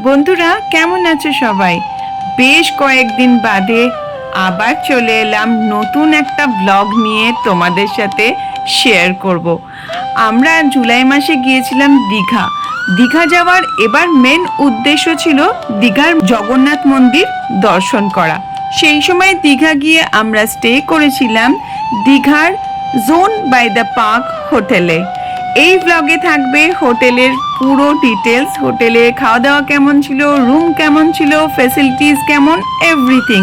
বন্ধুরা কেমন আছো সবাই? বেশ কয়েকদিন বাদে আবার চলে এলাম নতুন একটা ব্লগ নিয়ে তোমাদের সাথে শেয়ার করব। আমরা জুলাই মাসে গিয়েছিলাম দীঘা। দীঘা যাওয়ার এবার মেন উদ্দেশ্য ছিল দীঘার জগন্নাথ মন্দির দর্শন করা। সেই সময় দীঘা গিয়ে আমরা স্টে করেছিলাম দীঘার জোন বাই দ্য পার্ক হোটেলে। এই ব্লগে থাকবে হোটেলের পুরো ডিটেলস, হোটেলে খাওয়া দাওয়া কেমন ছিল, রুম কেমন ছিল, ফেসিলিটিস কেমন, এভরিথিং।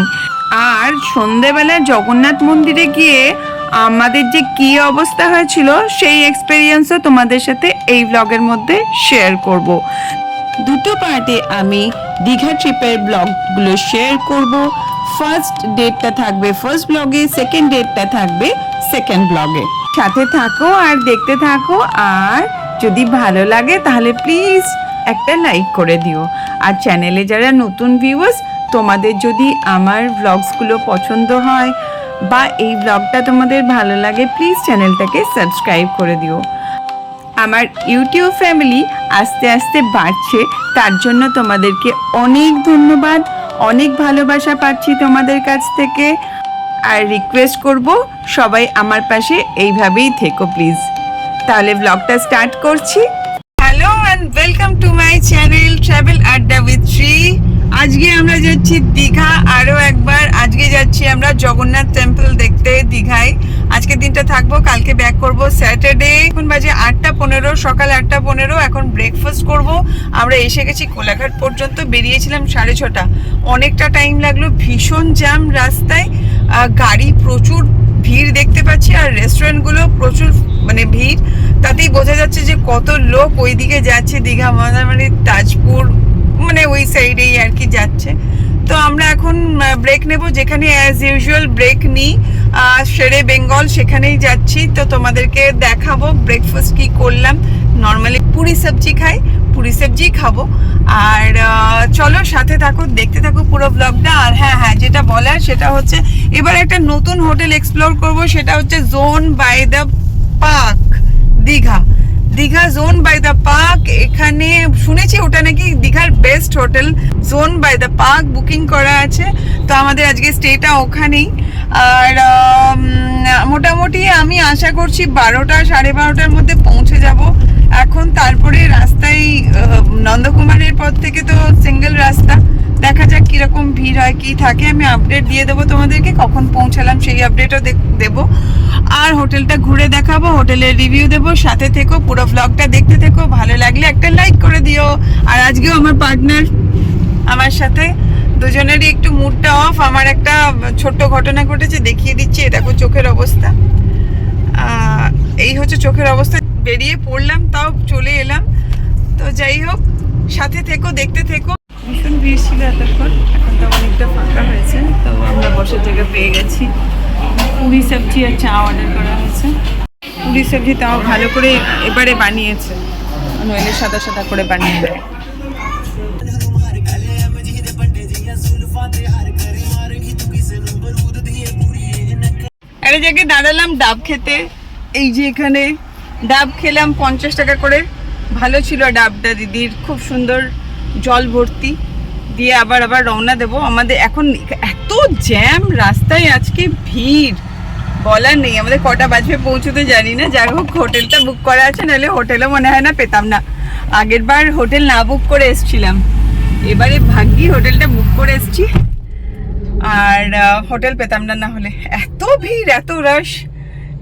আর সন্ধেবেলা জগন্নাথ মন্দিরে গিয়ে আমাদের যে কী অবস্থা হয়েছিল সেই এক্সপেরিয়েন্সও তোমাদের সাথে এই ব্লগের মধ্যে শেয়ার করব। দুটো পার্টে আমি দীঘা ট্রিপের ব্লগগুলো শেয়ার করব। ফার্স্ট ডেটটা থাকবে ফার্স্ট ব্লগে, সেকেন্ড ডেটটা থাকবে সেকেন্ড ব্লগে। সাথে থাকো আর দেখতে থাকো, আর যদি ভালো লাগে তাহলে প্লিজ একটা লাইক করে দিও। আর চ্যানেলে যারা নতুন ভিউয়ার্স, তোমাদের যদি আমার ব্লগসগুলো পছন্দ হয় বা এই ব্লগটা তোমাদের ভালো লাগে, প্লিজ চ্যানেলটাকে সাবস্ক্রাইব করে দিও। আমার ইউটিউব ফ্যামিলি আস্তে আস্তে বাড়ছে, তার জন্য তোমাদেরকে অনেক ধন্যবাদ, অনেক ভালোবাসা পাচ্ছি তোমাদের কাছ থেকে। আর রিকোয়েস্ট করব সবাই আমার পাশে এইভাবেই থেকো প্লিজ। তাহলে ব্লগটা স্টার্ট করছি। Hello and welcome to my channel travel আড্ডা উইথ শ্রী। আজকে আমরা যাচ্ছি দীঘা আরও একবার। আজকে যাচ্ছি আমরা জগন্নাথ টেম্পল দেখতে দীঘায়। আজকের দিনটা থাকবো, কালকে ব্যাক করব স্যাটারডে। এখন বাজে 8:15, সকাল 8:15। এখন ব্রেকফাস্ট করব। আমরা এসে গেছি কোলাঘাট পর্যন্ত, বেরিয়েছিলাম 6:30। অনেকটা টাইম লাগলো, ভীষণ জ্যাম রাস্তায়, গাড়ি প্রচুর ভিড় দেখতে পাচ্ছি, আর রেস্টুরেন্টগুলো প্রচুর ভিড়। তাতেই বোঝা যাচ্ছে যে কত লোক ওইদিকে যাচ্ছে, দীঘা মন্দারমণি তাজপুর ওই সাইডেই আর কি যাচ্ছে। তো আমরা এখন ব্রেক নেব, যেখানে অ্যাজ ইউজুয়াল ব্রেক নিই শেরে বেঙ্গল, সেখানেই যাচ্ছি। তো তোমাদেরকে দেখাবো ব্রেকফাস্ট কি করলাম। নর্মালি পুরি সবজি খাই, পুরি সবজি খাবো। আর চলো সাথে থাকো, দেখতে থাকো পুরো ব্লগটা। আর হ্যাঁ, যেটা বলার সেটা হচ্ছে এবার একটা নতুন হোটেল এক্সপ্লোর করব, সেটা হচ্ছে zone by the park Digha. Digha zone by the park, এখানে শুনেছি ওটা নাকি দীঘার best hotel. Zone by the park booking করা আছে, তো আমাদের আজকে স্টেটা ওখানেই। আর মোটামুটি আমি আশা করছি 12টা 12:30 মধ্যে পৌঁছে যাব এখন। তারপরে রাস্তায় নন্দকুমারের পর থেকে তো সিঙ্গেল রাস্তা, দেখা যাক কিরকম ভিড় হয় কি থাকে। আমি আপডেট দিয়ে দেবো তোমাদেরকে, কখন পৌঁছালাম সেই আপডেটও দেবো। আর হোটেলটা ঘুরে দেখাবো, হোটেলের রিভিউ দেবো। সাথে থেকো, পুরো ব্লগটা দেখতে থেকো। ভালো লাগলে একটা লাইক করে দিও। আর আজকেও আমার পার্টনার আমার সাথে, দুজনেরই একটু মুডটা অফ। আমার একটা ছোট্ট ঘটনা ঘটেছে, দেখিয়ে দিচ্ছি। দেখো চোখের অবস্থা, এই হচ্ছে চোখের অবস্থা। বেরিয়ে পড়লাম, তাও চলে এলাম। তো যাই হোক, সাথে থেকো, দেখতে থেকো। ভীষণ ভিড় ছিল এতক্ষণ, এখন তো অনেকটা ফাঁকা হয়েছে। তো আমরা বসার জায়গা পেয়ে গেছি। পুরি সবজি আর চা অর্ডার করা হয়েছে। পুরি সবজি তাও ভালো করে এবারে বানিয়েছে, নইলে সাদা সাদা করে বানিয়ে দেয়। একটা জায়গায় দাঁড়ালাম ডাব খেতে। এই যে এখানে ডাব খেলাম 50 টাকা করে। ভালো ছিল ডাবটা, দিদির খুব সুন্দর, জল ভর্তি। দিয়ে আবার রওনা দেবো। আমাদের এখন এত জ্যাম রাস্তায়, আজকে ভিড় বলার নেই। আমাদের কটা বাজবে পৌঁছতে জানি না। যাই হোক, হোটেলটা বুক করা আছে, নাহলে হোটেলও মনে হয় না পেতাম না। আগের বার হোটেল না বুক করে এসছিলাম, এবারে ভাগ্যি হোটেলটা বুক করে এসছি। আর হোটেল পেতাম না, না হলে। এত ভিড়, এত রাশ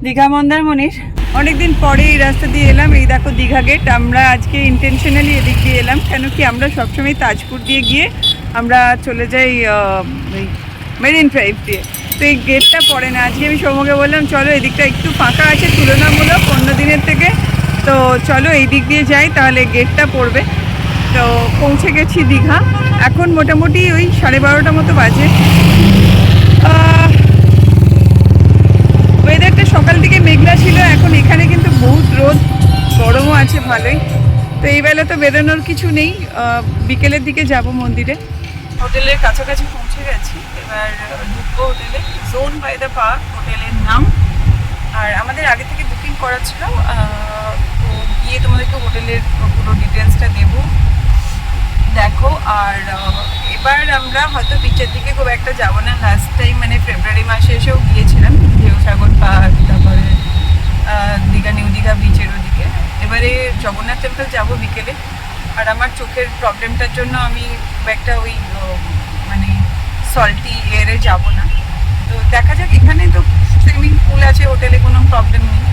দীঘা মন্দারমণির। অনেকদিন পরে এই রাস্তা দিয়ে এলাম। এই দেখো দীঘা গেট। আমরা আজকে ইন্টেনশনালি এদিক দিয়ে এলাম, কেন কি আমরা সবসময় তাজপুর দিয়ে গিয়ে আমরা চলে যাই মেরিন ড্রাইভ দিয়ে। তো এই গেটটা পড়ে না। আজকে আমি সৌম্যকে বললাম চলো এদিকটা একটু ফাঁকা আছে তুলনামূলক অন্য দিনের থেকে, তো চলো এই দিক দিয়ে যাই, তাহলে গেটটা পড়বে। তো পৌঁছে গেছি দীঘা। এখন মোটামুটি ওই 12:30 মতো বাজে। ওয়েদারটা সকাল থেকে মেঘলা ছিল, এখন এখানে কিন্তু বহুত রোদ, গরমও আছে ভালোই। তো এই বেলা তো বেরোনোর কিছু নেই, বিকেলের দিকে যাব মন্দিরে। হোটেলের কাছাকাছি পৌঁছে গেছি, এবার ঢুকবো হোটেলে। জোন বাই দ্য পার্ক হোটেলের নাম। আর আমাদের আগে থেকে বুকিং করা ছিল, তো গিয়ে তোমাদেরকে হোটেলের পুরো ডিটেলসটা দেবো। দেখো। আর এবার আমরা হয়তো বিচের দিকে খুব একটা যাবো না। লাস্ট টাইম মানে ফেব্রুয়ারি মাসে এসেও গিয়েছিলাম ঢেউসাগর পাহাড়, তারপরে দীঘা নিউ দীঘা বিচের ওদিকে। এবারে জগন্নাথ টেম্পল যাবো বিকেলে। আর আমার চোখের প্রবলেমটার জন্য আমি খুব একটা ওই মানে সল্টি এয়ারে যাব না। তো দেখা যাক, এখানে তো সুইমিং পুল আছে, হোটেলে কোনো প্রবলেম নেই।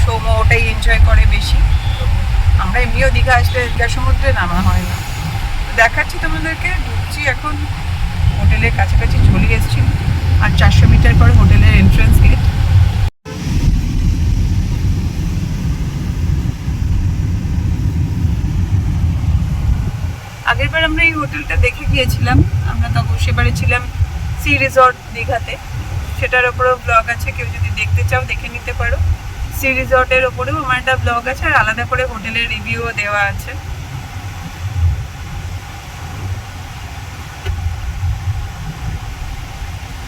সৌম্য ওটাই এনজয় করে বেশি। তো আমরা এমনিও দীঘা আসলে দীঘা সমুদ্রে নামা হয় না। তো দেখাচ্ছি তোমাদেরকে, ঢুকছি এখন। হোটেলের কাছাকাছি চলে এসেছি। আর 400 মিটার পর হোটেলের এন্ট্রান্স গেট। আগেরবার আমরা এই হোটেলটা দেখে গিয়েছিলাম। আমরা তখন সেবারে ছিলাম সি রিসর্ট দীঘাতে। সেটার ওপরেও ব্লগ আছে, কেউ যদি দেখতে চাও দেখে নিতে পারো। সি রিসর্টের ওপরেও আমার একটা ব্লগ আছে, আর আলাদা করে হোটেলের রিভিউও দেওয়া আছে।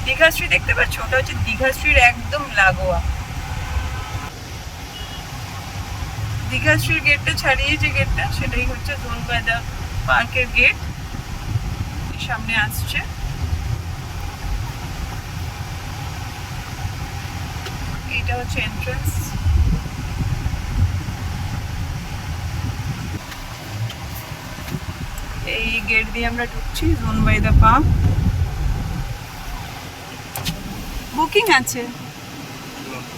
দীঘাশ্রী দেখতে পাচ্ছ, ওটা হচ্ছে দীঘাশ্রীর একদম লাগোয়া। দীঘাশ্রীর গেটটা ছাড়িয়ে যে গেটটা, সেটাই হচ্ছে জোন বাই দ্য পার্কের গেট। সামনে আসছে। এইটা হচ্ছে এন্ট্রান্স। এই গেট দিয়ে আমরা ঢুকছি zone by the park. Booking আছে।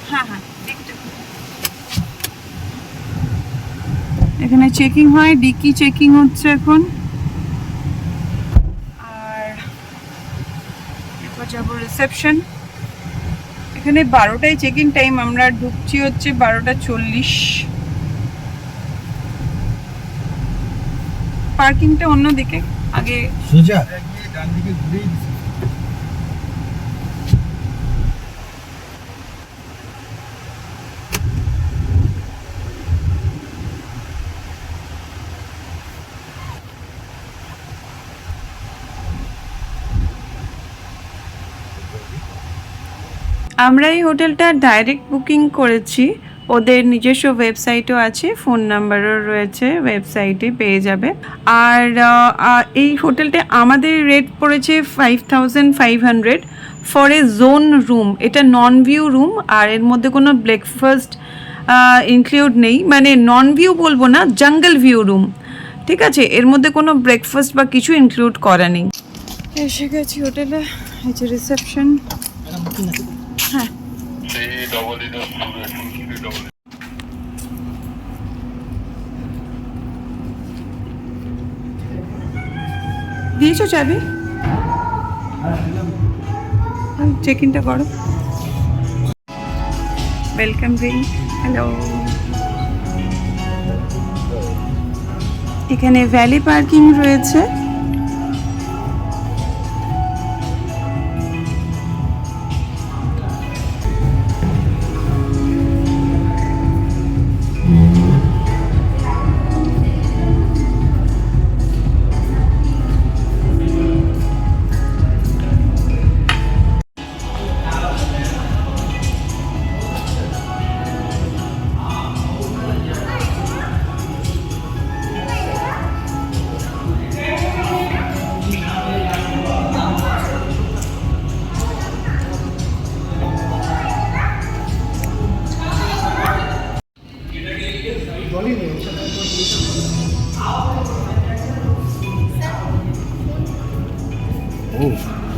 হ্যাঁ হ্যাঁ, এখানে চেকিং হয়, ডিকি চেকিং হচ্ছে এখন। আর এরপর যাবো রিসেপশন। এখানে 12টায় চেকিং টাইম, আমরা ঢুকছি হচ্ছে 12:40। পার্কিংটা অন্যদিকে, আগে সোজা ডান দিকে ঘুরেই দিছি। আমরা এই হোটেলটা ডাইরেক্ট বুকিং করেছি। ওদের নিজস্ব ওয়েবসাইটও আছে, ফোন নাম্বারও রয়েছে, ওয়েবসাইটে পেয়ে যাবে। আর এই হোটেলটা আমাদের রেট পড়েছে 5500 ফর এ জোন রুম। এটা নন ভিউ রুম, আর এর মধ্যে কোনো ব্রেকফাস্ট ইনক্লুড নেই। মানে নন ভিউ বলবো না, জঙ্গল ভিউ রুম, ঠিক আছে? এর মধ্যে কোনো ব্রেকফাস্ট বা কিছু ইনক্লুড করা নেই। এসে গেছি হোটেলে, এই যে রিসেপশন। হ্যাঁ, দিয়েছো চাবি? চেক ইনটা করো। Welcome drink. হ্যালো। এখানে ভ্যালি পার্কিং রয়েছে।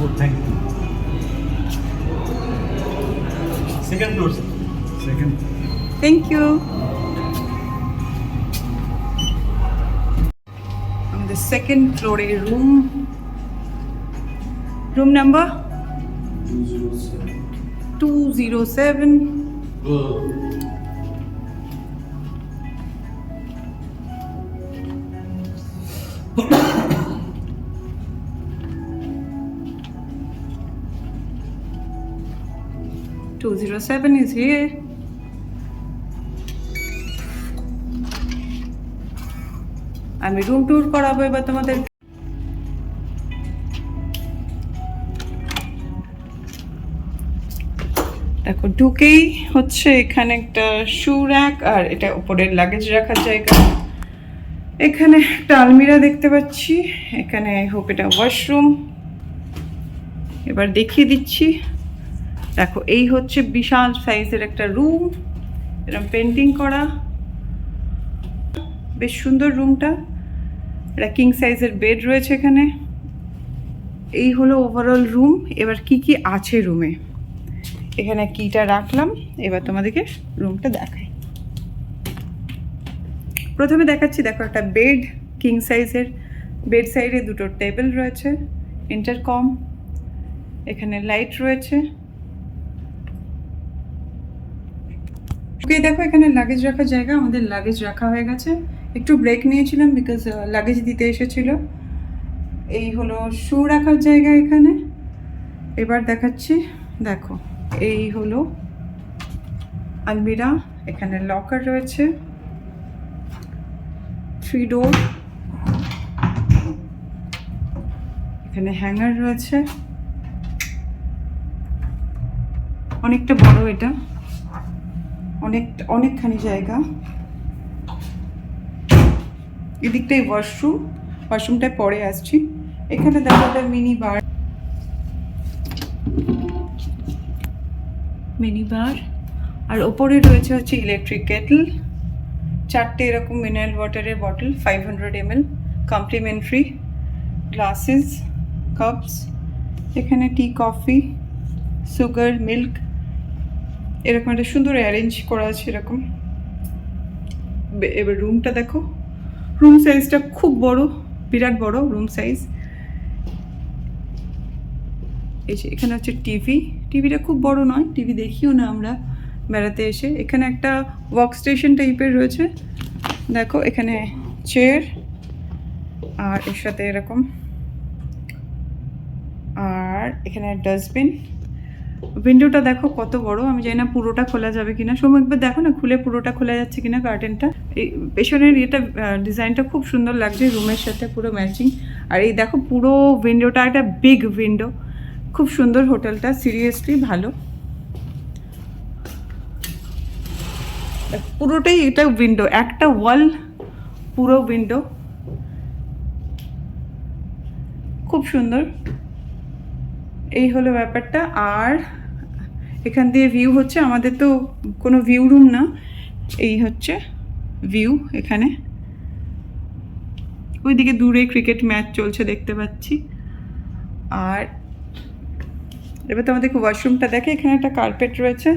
Oh, thank you. Second floor, sir. Second. Thank you. On the second floor, a room. Room number 207. (207) is here. আমি রুম ট্যুর করাবো এবার তোমাদের। দেখো, ঢুকেই হচ্ছে এখানে একটা শু র্যাক, আর এটা উপরের লাগেজ রাখার জায়গা। এখানে একটা আলমিরা দেখতে পাচ্ছি, এখানে আই হোপ এটা ওয়াশরুম। এবার দেখিয়ে দিচ্ছি, দেখো এই হচ্ছে বিশাল সাইজের একটা রুম, এরকম পেন্টিং করা, বেশ সুন্দর রুমটা। একটা কিং সাইজের বেড রয়েছে এখানে। এই হলো ওভারঅল রুম। এবার কি কি আছে রুমে, এখানে কিটা রাখলাম, এবার তোমাদেরকে রুমটা দেখাই। প্রথমে দেখাচ্ছি, দেখো একটা বেড, কিং সাইজের বেড, সাইডে দুটো টেবিল রয়েছে, ইন্টারকম, এখানে লাইট রয়েছে। ওকে, দেখো এখানে লাগেজ রাখার জায়গা, আমাদের লাগেজ রাখা হয়ে গেছে। একটু ব্রেক নিয়েছিলাম বিকজ লাগেজ দিতে এসেছিল। এই হলো শু রাখার জায়গা এখানে। এবার দেখাচ্ছি, দেখো এই হলো আলমিরা, এখানে লকার রয়েছে, 3 ডোর, এখানে হ্যাঙ্গার রয়েছে, অনেকটা বড় এটা, অনেকখানি জায়গা। এদিকটাই ওয়াশরুম, ওয়াশরুমটায় পরে আসছি। এখানে দেখো একটা মিনি বার, আর ওপরে রয়েছে হচ্ছে ইলেকট্রিক কেটল, 4টে এরকম মিনারেল ওয়াটারের bottle 500 ml complimentary, glasses, cups, এখানে টি, কফি, সুগার, মিল্ক, এরকম একটা সুন্দর অ্যারেঞ্জ করা আছে এরকম। এবার রুমটা দেখো, রুম সাইজটা খুব বড়, বিরাট বড় রুম সাইজ। এই যে এখানে হচ্ছে টিভিটা খুব বড় নয়, টিভি দেখিও না আমরা বেড়াতে এসে। এখানে একটা ওয়ার্ক স্টেশন টাইপের রয়েছে, দেখো এখানে চেয়ার, আর এর সাথে এরকম, আর এখানে ডাস্টবিন। উইন্ডোটা দেখো কত বড়, আমি জানি না পুরোটা খোলা যাবে কিনা। সময় একবার দেখো না খুলে পুরোটা খোলা যাচ্ছে কিনা কার্টেনটা। এই পেছনের এটা ডিজাইনটা খুব সুন্দর লাগছে, রুমের সাথে পুরো ম্যাচিং। আর এই দেখো পুরো উইন্ডোটা একটা বিগ উইন্ডো, খুব সুন্দর হোটেলটা, সিরিয়াসলি ভালো। পুরোটাই এটা উইন্ডো, একটা ওয়াল পুরো উইন্ডো, খুব সুন্দর। এই হলো ব্যাপারটা। আর এখান দিয়ে ভিউ হচ্ছে, আমাদের তো কোনো ভিউ রুম না, এই হচ্ছে ভিউ। এখানে ওইদিকে দূরে ক্রিকেট ম্যাচ চলছে দেখতে পাচ্ছি। আর এবার তো আমাদেরকে ওয়াশরুমটা দেখে, এখানে একটা কার্পেট রয়েছে।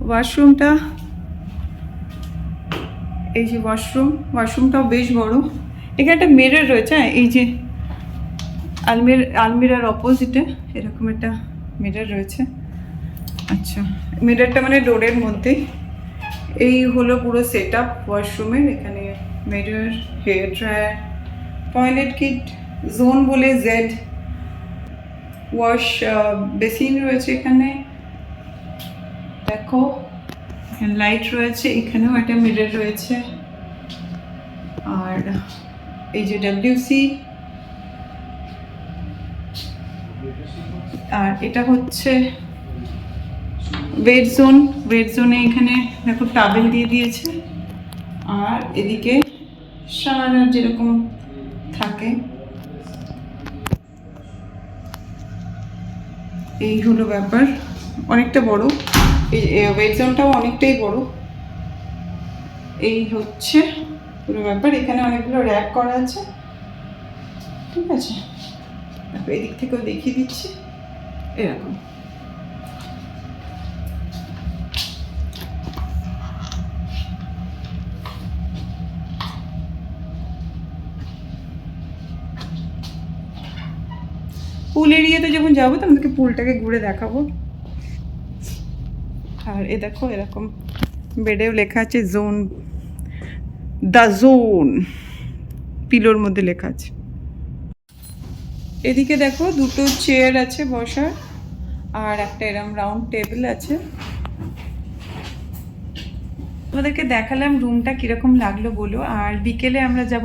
ওয়াশরুমটা, এই যে ওয়াশরুমটাও বেশ বড়। এখানে একটা মিরর রয়েছে, এই যে আলমিরার অপোজিটে এরকম একটা মিরর রয়েছে। আচ্ছা, মিররটা মানে ডোরের মধ্যেই। এই হলো পুরো সেট আপ ওয়াশরুমের। এখানে mirror, hair dryer, toilet kit, zone বলে জেড, ওয়াশ বেসিন রয়েছে এখানে, দেখো এখানে লাইট রয়েছে, এখানেও একটা মিরর রয়েছে। আর এই যে WC, আর এটা হচ্ছে ওয়েট জোনে এখানে দেখো টাবেল দিয়ে দিয়েছে। আর এদিকে সারা যেরকম থাকে, এই হলো ব্যাপার, অনেকটা বড়। এই ওয়েট জোনটাও অনেকটাই বড়। এই হচ্ছে পুরো ব্যাপার। এখানে অনেকগুলো র্যাক করা আছে, ঠিক আছে। তারপর এদিক থেকেও দেখিয়ে দিচ্ছি, এরকম। পুল এরিয়াতে যখন যাবো তো আমাদেরকে পুলটাকে ঘুরে দেখাবো। আর এ দেখো এরকম বেডেও লেখা আছে জোন, দ্য জোন, পিলোর মধ্যে লেখা আছে। এদিকে দেখো দুটো চেয়ার আছে বসার, আর একটা এরম রাউন্ড টেবিল আছে। তোমাদেরকে দেখালাম রুমটা কীরকম লাগলো বলো। আর বিকেলে আমরা যাব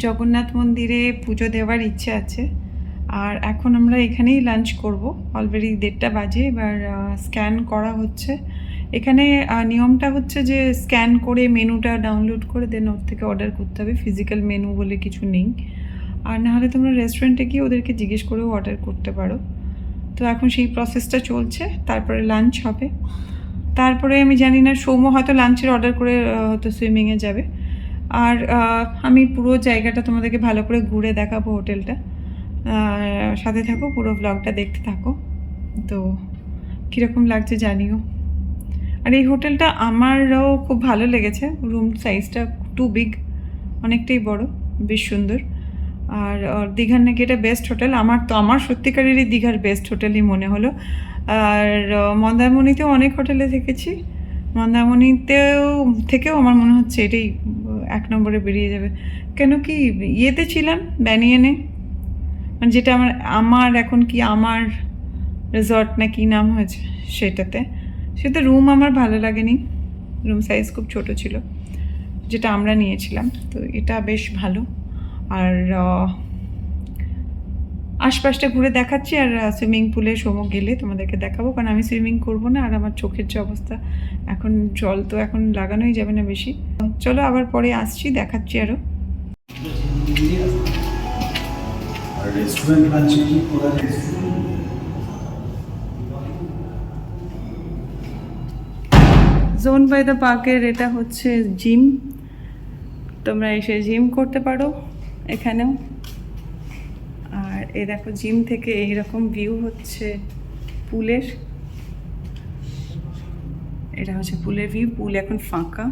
জগন্নাথ মন্দিরে পুজো দেওয়ার ইচ্ছে আছে। আর এখন আমরা এখানেই লাঞ্চ করব, অলরেডি 1:30 বাজে। এবার স্ক্যান করা হচ্ছে, এখানে নিয়মটা হচ্ছে যে স্ক্যান করে মেনুটা ডাউনলোড করে দেন ওর থেকে অর্ডার করতে হবে, ফিজিক্যাল মেনু বলে কিছু নেই। আর নাহলে তোমরা রেস্টুরেন্টে গিয়ে ওদেরকে জিজ্ঞেস করেও অর্ডার করতে পারো। তো এখন সেই প্রসেসটা চলছে, তারপরে লাঞ্চ হবে। তারপরে আমি জানি না, সৌম্য হয়তো লাঞ্চের অর্ডার করে হয়তো সুইমিংয়ে যাবে। আর আমি পুরো জায়গাটা তোমাদেরকে ভালো করে ঘুরে দেখাবো, হোটেলটা। সাথে থাকো, পুরো ব্লগটা দেখতে থাকো। তো কীরকম লাগছে জানিও। আর এই হোটেলটা আমারও খুব ভালো লেগেছে, রুম সাইজটা টু বিগ, অনেকটাই বড়, বেশ সুন্দর। আর দীঘার নাকি এটা বেস্ট হোটেল, আমার সত্যিকারেরই দীঘার বেস্ট হোটেলই মনে হলো। আর মন্দারমণিতেও অনেক হোটেলে থেকেছি, থেকেও আমার মনে হচ্ছে এটাই 1 নম্বরে বেরিয়ে যাবে। কেন কি ইয়েতে ছিলাম, ব্যানিয়ানে, মানে যেটা আমার এখন কি আমার রিসর্ট না কি নাম হয়েছে সেটাতে রুম আমার ভালো লাগেনি, রুম সাইজ খুব ছোট ছিল যেটা আমরা নিয়েছিলাম। তো এটা বেশ ভালো। আর আশপাশটা ঘুরে দেখাচ্ছি, আর সুইমিং পুলে সময় গেলে তোমাদেরকে দেখাবো, কারণ আমি সুইমিং করবো না, আর আমার চোখের যে অবস্থা, এখন জল তো এখন লাগানোই যাবে না বেশি। চলো আবার পরে আসছি, দেখাচ্ছি আরও। রেস্টুরেন্ট লাঞ্চে কি করা যায়? জোন বাই দ্য পার্কের এটা হচ্ছে জিম, তোমরা এসে জিম করতে পারো এখানেও। আর এই দেখো, জিম থেকে এইরকম ভিউ হচ্ছে পুলের, এটা হচ্ছে পুলের ভিউ। পুল এখন ফাঁকা।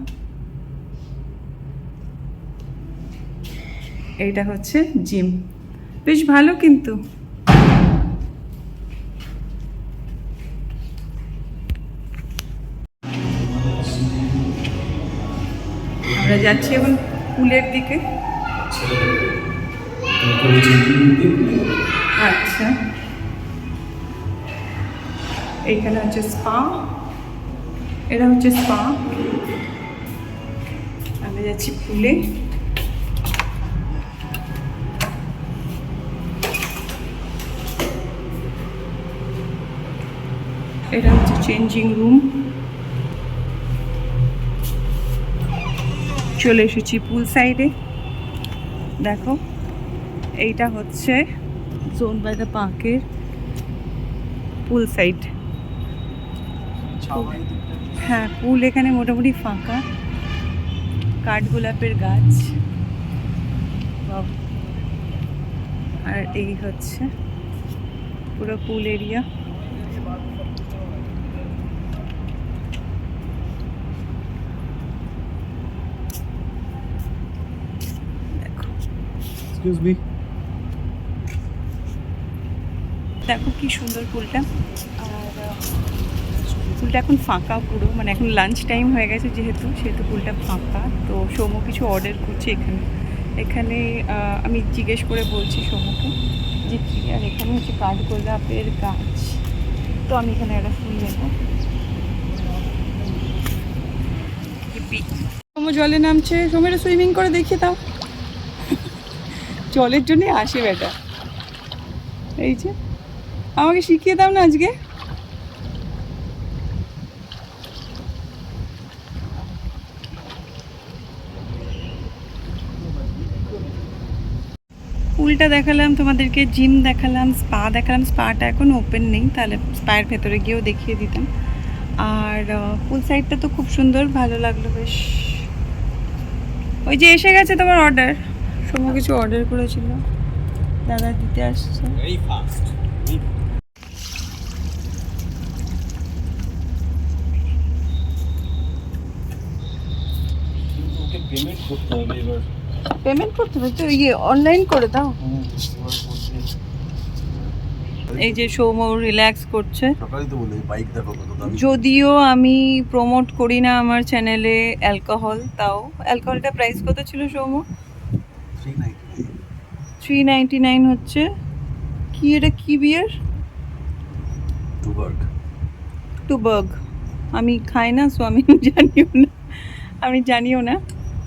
এইটা হচ্ছে জিম, বেশ ভালো কিন্তু। আমরা যাচ্ছি এখন পুলের দিকে। আচ্ছা, এইখানে হচ্ছে স্পা, এটা হচ্ছে স্পা। আমরা যাচ্ছি পুলে। এটা হচ্ছে চেঞ্জিং রুম। চলে এসেছি পুল সাইডে, দেখো এইটা হচ্ছে জোন বাই দ্য পার্কের পুল সাইড। হ্যাঁ, পুল এখানে মোটামুটি ফাঁকা, কাঠগোলাপের গাছ। আর এই হচ্ছে পুরো পুল এরিয়া। এক্সকিউজ মি, দেখো কি সুন্দর পুলটা। আর পুলটা এখন ফাঁকা পুরো, মানে এখন লাঞ্চ টাইম হয়ে গেছে সেহেতু পুলটা ফাঁকা। তো সৌম্য কিছু অর্ডার করছে এখানে আমি জিজ্ঞেস করে বলছি সৌম্যকে যে কী। আর এখানে হচ্ছে কাঠগোলাপের গাছ, তো আমি এখানে একটা ফুল নেবো। সৌম্য জলে নামছে, সৌম্যটা সুইমিং করে দেখিয়ে দাও। জলের জন্যে আসে বেটা, এই যে আমাকে শিখিয়ে দাও না আজকে। পুলটা দেখালাম তোমাদেরকে, জিম দেখালাম, স্পা দেখালাম। স্পাটা এখন ওপেন নেই, তাহলে স্পায়ের ভেতরে গিয়েও দেখিয়ে দিতাম। আর পুল সাইডটা তো খুব সুন্দর, ভালো লাগলো বেশ। ওই যে এসে গেছে তোমার অর্ডার, সময় কিছু অর্ডার করেছিল, দাদা দিতে আসছে। Very fast. ওকে পেমেন্ট করতে হবে এবার। পেমেন্ট করতে হবে তো, অনলাইন করে দাও। এই যে সৌম্য রিল্যাক্স করছে। সকালেই তো বলে বাইক দেখো কত দামি। যদিও আমি প্রমোট করি না আমার চ্যানেলে অ্যালকোহল, তাও অ্যালকোহলটা প্রাইস কত ছিল সৌম্য? 399 হচ্ছে। কি এটা, কি বিয়ার? টুবার্গ। আমি খাই না, সো আমি জানিও না,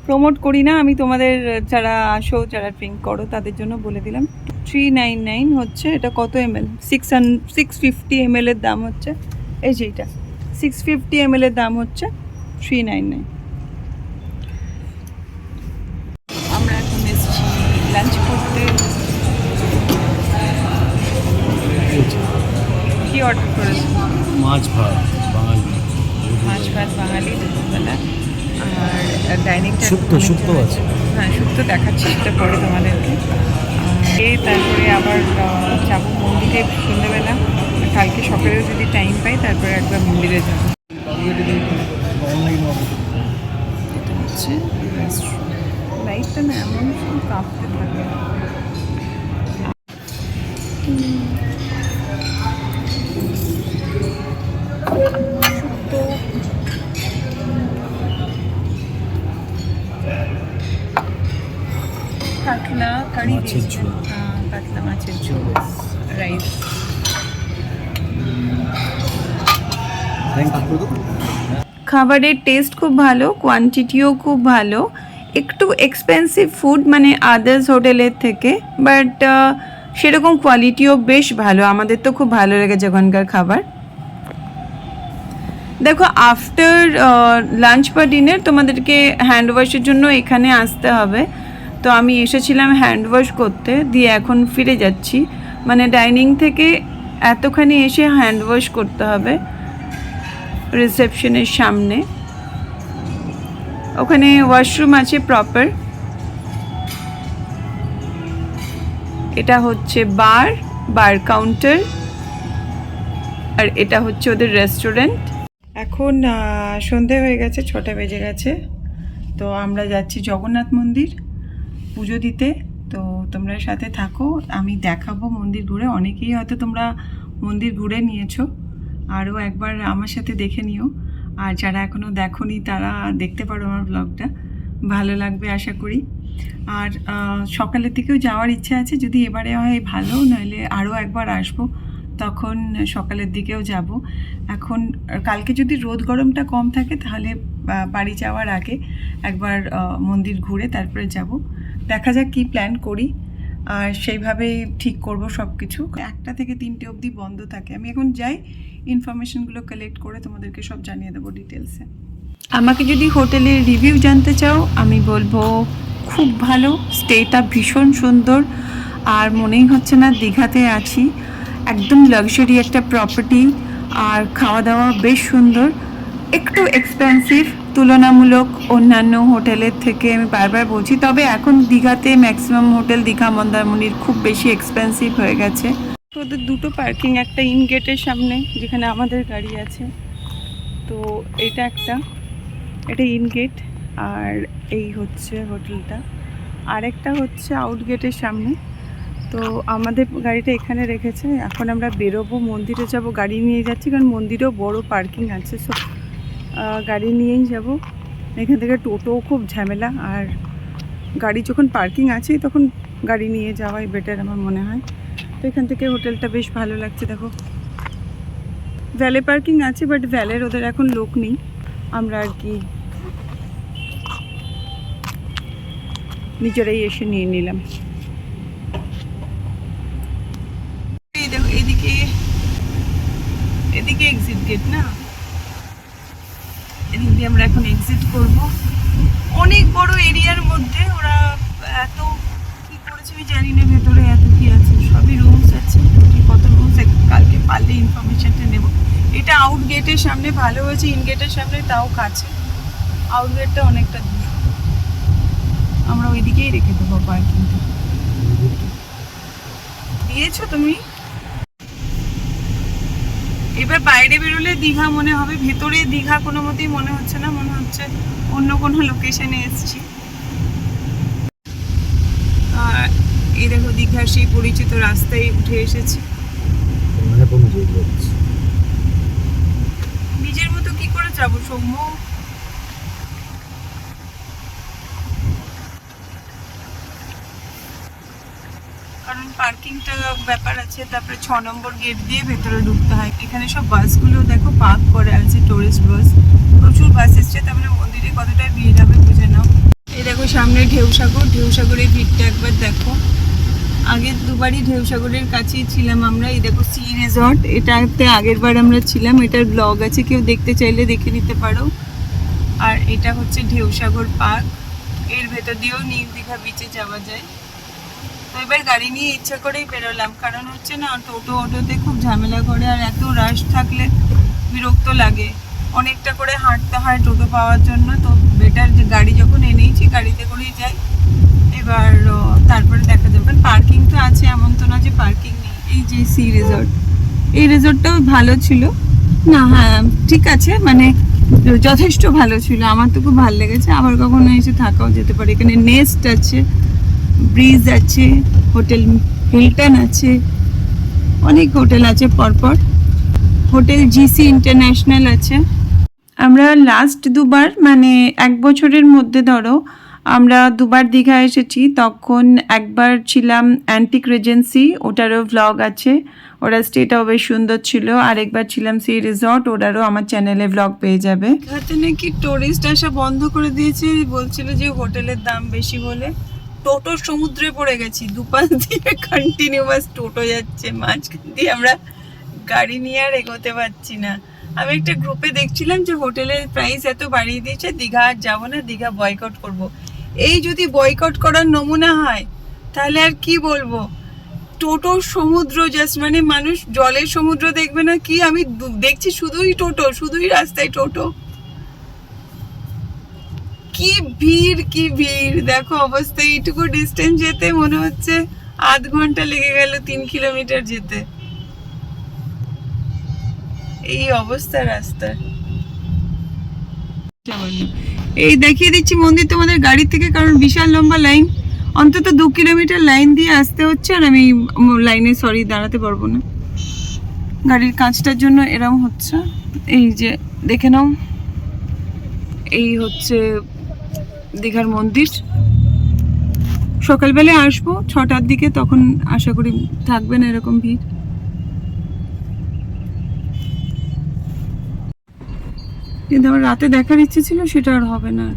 প্রমোট করি না আমি। তোমাদের যারা আসো, যারা ড্রিঙ্ক করো, তাদের জন্য বলে দিলাম। 399 হচ্ছে। এটা কত ml? 650 ml এর দাম হচ্ছে। এই যে এটা 650 ml এর দাম হচ্ছে 399। আমরা এখন এসেছি লাঞ্চ করতে। কি অর্ডার করেছি? মাছ ভাত বাঙালি, মাছ ভাত বাঙালি দুপুরবেলা। আর ডাইনিংটা শুক্তো আছে। হ্যাঁ, শুক্তো দেখাচ্ছি, সেটা পরে তোমাদেরকে। তারপরে আবার যাবো মন্দিরে সন্ধ্যেবেলা। কালকে সকালেও যদি টাইম পাই তারপরে একবার মন্দিরে যাবো। এটা হচ্ছে লাইটটা না এমন শুধু কাঁপতে থাকে। শুক্তো, কাতলা কারি মাছের ঝোল। হ্যাঁ, কাতলা মাছের ঝোল, রাইস। খাবারের টেস্ট খুব ভালো, কোয়ান্টিটিও খুব ভালো। একটু এক্সপেন্সিভ ফুড মানে আদার্স হোটেলের থেকে, বাট সেরকম কোয়ালিটিও বেশ ভালো। আমাদের তো খুব ভালো লেগেছে ওখানকার খাবার। দেখো, আফটার লাঞ্চ বা ডিনার তোমাদেরকে হ্যান্ড ওয়াশের জন্য এখানে আসতে হবে। তো আমি এসেছিলাম হ্যান্ড ওয়াশ করতে, দিয়ে এখন ফিরে যাচ্ছি। মানে ডাইনিং থেকে এতখানি এসে হ্যান্ড ওয়াশ করতে হবে রিসেপশনের সামনে। ওখানে ওয়াশরুম আছে প্রপার। এটা হচ্ছে বার কাউন্টার, আর এটা হচ্ছে ওদের রেস্টুরেন্ট। এখন সন্ধে হয়ে গেছে, 6টা বেজে গেছে। তো আমরা যাচ্ছি জগন্নাথ মন্দির পুজো দিতে। তো তোমরা সাথে থাকো, আমি দেখাবো মন্দির ঘুরে। অনেকেই হয়তো তোমরা মন্দির ঘুরে নিয়েছো, আরও একবার আমার সাথে দেখে নিও। আর যারা এখনও দেখোনি তারা দেখতে পারো আমার ব্লগটা, ভালো লাগবে আশা করি। আর সকালের দিকেও যাওয়ার ইচ্ছা আছে, যদি এবারে হয় ভালো, নইলে আরও একবার আসবো, তখন সকালের দিকেও যাব। এখন কালকে যদি রোদ গরমটা কম থাকে তাহলে বাড়ি যাওয়ার আগে একবার মন্দির ঘুরে তারপরে যাব। দেখা যাক কী প্ল্যান করি, আর সেইভাবে ঠিক করব সব কিছু। 1টা থেকে 3টে অবধি বন্ধ থাকে। আমি এখন যাই, ইনফরমেশনগুলো কালেক্ট করে তোমাদেরকে সব জানিয়ে দেবো ডিটেলসে। আমাকে যদি হোটেলের রিভিউ জানতে চাও, আমি বলবো খুব ভালো, স্টেটা ভীষণ সুন্দর, আর মনেই হচ্ছে না দীঘাতে আছি। একদম লাক্সারি একটা প্রপার্টি, আর খাওয়া দাওয়া বেশ সুন্দর। একটু এক্সপেন্সিভ তুলনামূলক অন্যান্য হোটেলের থেকে, আমি বারবার বলছি। তবে এখন দীঘাতে ম্যাক্সিমাম হোটেল, দীঘা মন্দারমণির, খুব বেশি এক্সপেন্সিভ হয়ে গেছে। ওদের দুটো পার্কিং, একটা ইন গেটের সামনে যেখানে আমাদের গাড়ি আছে, তো এটা ইন গেট, আর এই হচ্ছে হোটেলটা। আরেকটা হচ্ছে আউট গেটের সামনে। তো আমাদের গাড়িটা এখানে রেখেছে। এখন আমরা বেরোবো, মন্দিরে যাব। গাড়ি নিয়ে যাচ্ছি কারণ মন্দিরেও বড় পার্কিং আছে, সো গাড়ি নিয়েই যাব। এখান থেকে টোটোও খুব ঝামেলা, আর গাড়ি যখন পার্কিং আছে তখন গাড়ি নিয়ে যাওয়াই বেটার আমার মনে হয়। তো এখান থেকে হোটেলটা বেশ ভালো লাগছে। দেখো, ভ্যালে পার্কিং আছে, বাট ভ্যালের ওদের এখন লোক নেই। আমরা আর কি নিজেরাই এসে নিয়ে নিলাম। দেখো, এদিকে এক্সিট গেট না, এদিক দিয়ে আমরা এখন এক্সিট করব। অনেক বড় এরিয়ার মধ্যে ওরা এত কি করেছে আমি জানি না, ভেতরে এত কি আছে, সবই রুমস আছে। কত রুমস কালকে পারলে ইনফরমেশনটা নেব। এটা আউট গেটের সামনে, ভালো হয়েছে। ইন গেটের সামনে তাও কাছে, আউট গেটটা অনেকটা দূর। আমরা ওইদিকেই রেখে দেবো পার্কিংটা। দিয়েছো তুমি? এবার বাইরে বেরোলে দীঘা মনে হবে, ভেতরে দীঘা কোনো মতেই মনে হচ্ছে না, মনে হচ্ছে অন্য কোনো লোকেশনে এসেছি। এই দেখো, দীঘার সেই পরিচিত রাস্তায় উঠে এসেছি। নিজের মতো কি করে যাবো সৌম্য? কারণ পার্কিংটা ব্যাপার আছে। তারপরে 6 নম্বর গেট দিয়ে ভেতরে ঢুকতে হয়। এখানে সব বাসগুলো দেখো পার্ক করে আছে, টুরিস্ট বাস, প্রচুর বাস এসছে। তার মানে মন্দিরে কতটা ভিড় হবে বুঝে নাও। এই দেখো সামনে ঢেউসাগর, ঢেউসাগরের ভিড়টা একবার দেখো, আগের দুবারই ঢেউসাগরের কাছেই ছিলাম আমরা। এই দেখো সি রিসর্ট, এটাতে আগের বার আমরা ছিলাম, এটার ব্লগ আছে, কেউ দেখতে চাইলে দেখে নিতে পারো। আর এটা হচ্ছে ঢেউসাগর পার্ক, এর ভেতর দিয়েও নিউ দীঘা বিচে যাওয়া যায়। তো এবার গাড়ি নিয়ে ইচ্ছা করেই বেরোলাম, কারণ হচ্ছে না অটোতে খুব ঝামেলা করে, আর এত রাশ থাকলে বিরক্ত লাগে, অনেকটা করে হাঁটতে হয় টোটো পাওয়ার জন্য। তো বেটার যে গাড়ি যখন এনেইছি গাড়িতে করেই যাই। এবার তারপরে দেখা যাবে, পার্কিং তো আছে, এমন তো না যে পার্কিং নেই। এই যে সি রিসর্ট, এই রিসর্টটাও ভালো ছিল না, হ্যাঁ ঠিক আছে, মানে যথেষ্ট ভালো ছিল, আমার তো খুব ভালো লেগেছে। আবার কখনো এসে থাকাও যেতে পারে। এখানে নেস্ট আছে, ব্রিজ আছে, হোটেল হিলটন আছে, অনেক হোটেল আছে পরপর, হোটেল জিসি ইন্টারন্যাশনাল আছে। আমরা লাস্ট দুবার মানে 1 বছরের মধ্যে ধরো আমরা দুবার দীঘা এসেছি। তখন একবার ছিলাম অ্যান্টিক রেজেন্সি, ওটারও ভ্লগ আছে, ওরা স্টেটাও বেশ সুন্দর ছিল। আরেকবার ছিলাম সি রিসর্ট, ওটারও আমার চ্যানেলে ভ্লগ পেয়ে যাবে। এখানে নাকি টুরিস্ট আসা বন্ধ করে দিয়েছে, বলছিল যে হোটেলের দাম বেশি বলে। টোটো সমুদ্রে পড়ে গেছি, দুপাশ দিয়ে কন্টিনিউয়াস টোটো যাচ্ছে, মাঝখান দিয়ে আমরা গাড়ি নিয়ে আর এগোতে পারছি না। আমি একটা গ্রুপে দেখছিলাম যে হোটেলের প্রাইস এত বাড়িয়ে দিয়েছে, দীঘা আর যাবো না, দীঘা বয়কট করব। এই যদি বয়কট করার নমুনা হয় তাহলে আর কি বলবো। টোটো সমুদ্র জাস্ট, মানে মানুষ জলের সমুদ্র দেখবে না কি, আমি দেখছি শুধুই টোটো, শুধুই রাস্তায় টোটো, কি ভিড় কি ভিড়। দেখো অবস্থা, এইটুকু ডিস্টেন্স যেতে মনে হচ্ছে আধ ঘন্টা লেগে গেল 3 কিলোমিটার যেতে, এই অবস্থা রাস্তার। এই দেখিয়ে দিচ্ছি মন্দির তোমাদের গাড়ি থেকে, কারণ বিশাল লম্বা লাইন, অন্তত 2 কিলোমিটার লাইন দিয়ে আসতে হচ্ছে। আর আমি লাইনে দাঁড়াতে পারবো না, গাড়ির কাঁচটার জন্য এরম হচ্ছে। এই যে দেখে নাও, এই হচ্ছে দীঘার মন্দির। সকালবেলায় আসবো 6টার দিকে, তখন আশা করি থাকবে না এরকম ভিড়। কিন্তু আমার রাতে দেখার ইচ্ছে ছিল, সেটা আর হবে না।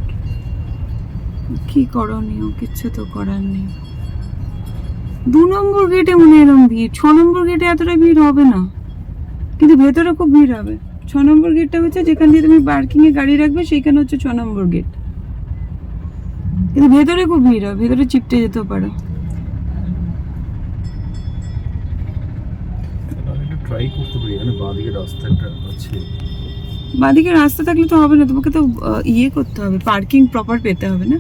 কি করণীয়, কিচ্ছু তো করার নেই। 2 নম্বর গেটে মনে এরকম ভিড়, 6 নম্বর গেটে এতটা ভিড় হবে না, কিন্তু ভেতরে খুব ভিড় হবে। 6 নম্বর গেটটা হচ্ছে যেখান দিয়ে তুমি পার্কিং এ গাড়ি রাখবে, সেইখানে হচ্ছে 6 নম্বর গেট, কিন্তু ভেতরে খুব ভিড় হবে, ভেতরে চিপটে যেতেও পারো। ট্রাই করতে পারি, এখানে বাঁদিকে রাস্তাটা আছে। বাঁদিকে রাস্তা থাকলে তো হবে না, তোমাকে তো ইয়ে করতে হবে, পার্কিং প্রপার পেতে হবে না।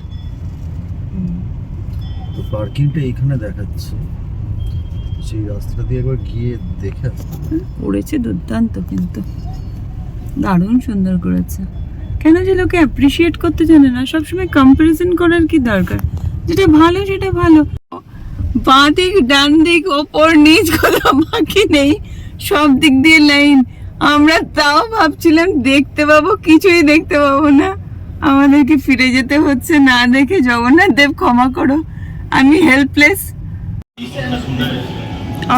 তো পার্কিংটা এখানে দেখাচ্ছে, সেই রাস্তাটা দিয়ে একবার গিয়ে দেখে আসতে হবে। করেছে দুর্দান্ত, কিন্তু দারুণ সুন্দর করেছে। কেন যে লোকে অ্যাপ্রিসিয়েট করতে জানে না, সবসময় কম্পারিজন করার কি দরকার, যেটা ভালো সেটা ভালো। বাঁ দিক ডান দিক ওপর নিচ কোথাও বাকি নেই, সব দিক দিয়ে লাইন। আমরা তাও ভাবছিলাম দেখতে পাবো, কিছুই দেখতে পাবো না, আমাদেরকে ফিরে যেতে হচ্ছে না দেখে। জগন্নাথ দেব ক্ষমা করো, আমি হেল্পলেস।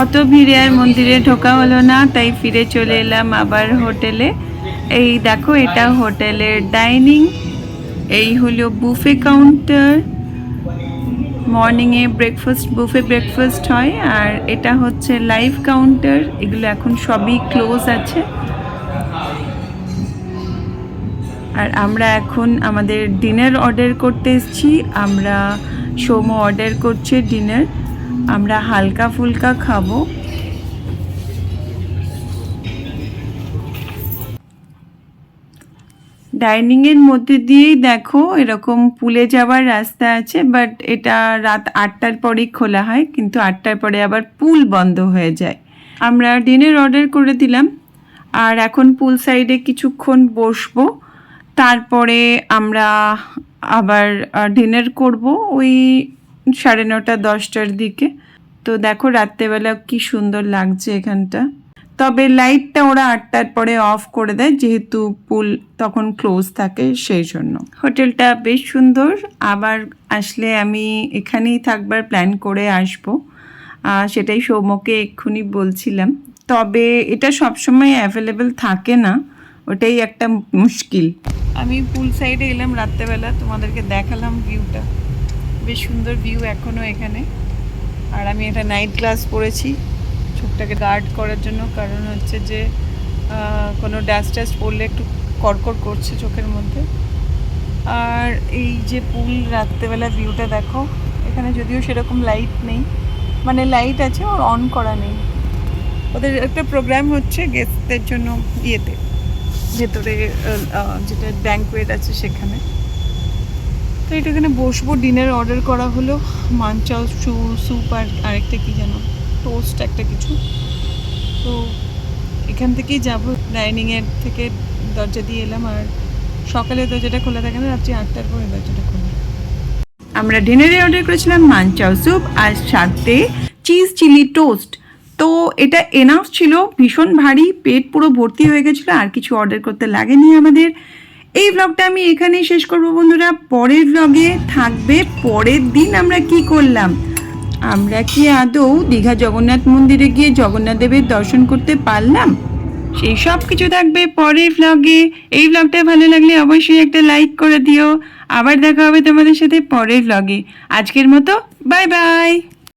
অত ভিড়ে আর মন্দিরে ঢোকা হলো না, তাই ফিরে চলে এলাম আবার হোটেলে। এই দেখো, এটা হোটেলের ডাইনিং, এই হলো বুফে কাউন্টার, মর্নিংয়ে বুফে ব্রেকফাস্ট হয়। আর এটা হচ্ছে লাইভ কাউন্টার, এগুলো এখন সবই ক্লোজ আছে। আর আমরা এখন আমাদের ডিনার অর্ডার করতে এসেছি। আমরা সোমো অর্ডার করছে ডিনার, আমরা হালকা ফুলকা খাবো। ডাইনিংয়ের মধ্যে দিয়েই দেখো এরকম পুলে যাওয়ার রাস্তা আছে, বাট এটা রাত 8টার পরেই খোলা হয়, কিন্তু 8টার পরে আবার পুল বন্ধ হয়ে যায়। আমরা ডিনার অর্ডার করে দিলাম, আর এখন পুল সাইডে কিছুক্ষণ বসবো, তারপরে আমরা আবার ডিনার করব ওই 9:30 10টার দিকে। তো দেখো রাত্রেবেলা কি সুন্দর লাগছে এখানটা, তবে লাইটটা ওরা 8টার পরে অফ করে দেয়, যেহেতু পুল তখন ক্লোজ থাকে সেই জন্য। হোটেলটা বেশ সুন্দর, আবার আসলে আমি এখানেই থাকবার প্ল্যান করে আসবো, সেটাই সৌম্যকে এক্ষুনি বলছিলাম। তবে এটা সবসময় অ্যাভেলেবেল থাকে না, ওটাই একটা মুশকিল। আমি পুল সাইডে এলাম রাত্রেবেলা, তোমাদেরকে দেখালাম ভিউটা, বেশ সুন্দর ভিউ এখনও এখানে। আর আমি একটা নাইট গ্লাস পরেছি চোখটাকে গার্ড করার জন্য, কারণ হচ্ছে যে কোনো ডাস্ট টাস্ট পড়লে একটু কড়কড় করছে চোখের মধ্যে। আর এই যে পুল রাত্রেবেলা ভিউটা দেখো, এখানে যদিও সেরকম লাইট নেই, মানে লাইট আছে ওর অন করা নেই। ওদের একটা প্রোগ্রাম হচ্ছে গেস্টদের জন্য ইয়েতে, ভেতরে যেটা ব্যাঙ্কোয়েট আছে সেখানে। তো এটা এখানে বসবো, ডিনার অর্ডার করা হলো, মানচাও স্যুপ আর আরেকটা কি যেন টোস্ট একটা কিছু। তো এখান থেকেই যাব, ডাইনিংয়ের থেকে দরজা দিয়ে এলাম, আর সকালে দরজাটা খোলা থাকে না, রাত্রি 8টার পরে দরজাটা খোলা। আমরা ডিনারে অর্ডার করেছিলাম মানচাও স্যুপ আর সাথে চিজ চিলি টোস্ট। তো এটা এনাফ ছিল, ভীষণ ভারী, পেট পুরো ভর্তি হয়ে গেছিলো, আর কিছু অর্ডার করতে লাগেনি আমাদের। এই ব্লগটা আমি এখানেই শেষ করবো বন্ধুরা। পরের ব্লগে থাকবে পরের দিন আমরা কি করলাম। আমরা কি আদৌ দীঘা জগন্নাথ মন্দিরে গিয়ে জগন্নাথ দেবের দর্শন করতে পারলাম, সেই সব কিছু থাকবে পরের ব্লগে। এই ব্লগটা ভালো লাগলে অবশ্যই একটা লাইক করে দিও। আবার দেখা হবে তোমাদের সাথে পরের ব্লগে। আজকের মতো বাই বাই।